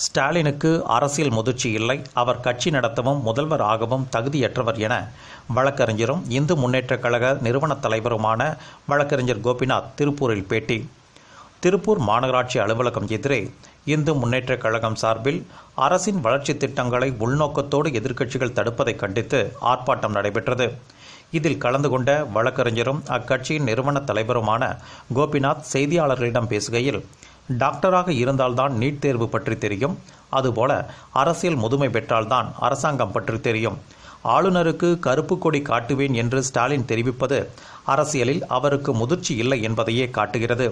ஸ்டாலினுக்கு அரசியல் முதிர்ச்சி இல்லை, அவர் கட்சி நடத்தவும் முதல்வர் ஆகவும் தகுதியற்றவர் என வழக்கறிஞரும் இந்து முன்னேற்றக் கழக நிறுவனத் தலைவருமான வழக்கறிஞர் கோபிநாத் திருப்பூரில் பேட்டி. திருப்பூர் மாநகராட்சி அலுவலகம் எதிரே இந்து முன்னேற்றக் கழகம் சார்பில் அரசின் வளர்ச்சித் திட்டங்களை உள்நோக்கத்தோடு எதிர்க்கட்சிகள் தடுப்பதை கண்டித்து ஆர்ப்பாட்டம் நடைபெற்றது. இதில் கலந்து கொண்ட வழக்கறிஞரும் அக்கட்சியின் நிறுவனத் தலைவருமான கோபிநாத் செய்தியாளர்களிடம் பேசுகையில், டாக்டராக இருந்தால்தான் நீட் தேர்வு பற்றி தெரியும், அதுபோல அரசியல் முதுமை பெற்றால்தான் அரசாங்கம் பற்றி தெரியும். ஆளுநருக்கு கருப்பு கொடி காட்டுவேன் என்று ஸ்டாலின் தெரிவிப்பது அரசியலில் அவருக்கு முதிர்ச்சி இல்லை என்பதையே காட்டுகிறது.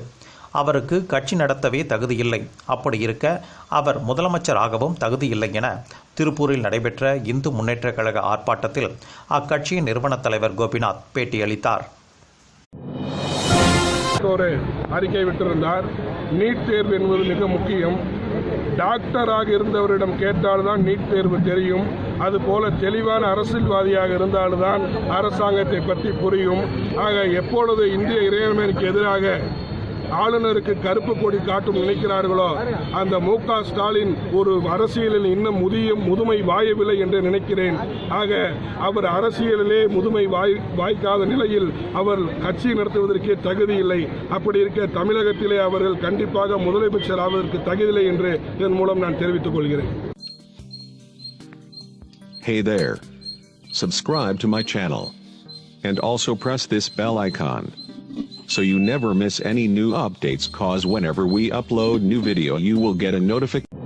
அவருக்கு கட்சி நடத்தவே தகுதியில்லை, அப்படி இருக்க அவர் முதலமைச்சராகவும் தகுதியில்லை என திருப்பூரில் நடைபெற்ற இந்து முன்னேற்றக் கழக ஆர்ப்பாட்டத்தில் அக்கட்சியின் நிறுவனத் தலைவர் கோபிநாத் பேட்டியளித்தார். ஒரு அறிக்கை விட்டிருந்தார். நீட் தேர்வு என்பது மிக முக்கியம். டாக்டராக இருந்தவரிடம் கேட்டால்தான் நீட் தேர்வு தெரியும். அதுபோல தெளிவான அரசியல்வாதியாக இருந்தால்தான் அரசாங்கத்தை பற்றி புரியும். ஆக எப்பொழுது இந்திய இறையாண்மைக்கு எதிராக ஆளுநருக்கு கருப்பு கொடி காட்டும் நினைக்கிறார்களோ அந்த மு.க. ஸ்டாலின் ஒரு அரசியலில் இன்னும் முதுமை வாயவில்லை என்று நினைக்கிறேன். ஆக அவர் அரசியலிலே முதுமை வாய்க்காத நிலையில் அவர் கட்சி நடத்துவதற்கே தகுதி இல்லை. அப்படி இருக்க தமிழகத்திலே அவர்கள் கண்டிப்பாக முதலமைச்சர் ஆவதற்கு தகுதியில்லை என்று இதன் மூலம் நான் தெரிவித்துக் கொள்கிறேன். Hey there. Subscribe to my channel. And also press this bell icon. So you never miss any new updates, cause whenever we upload new video you will get a notification.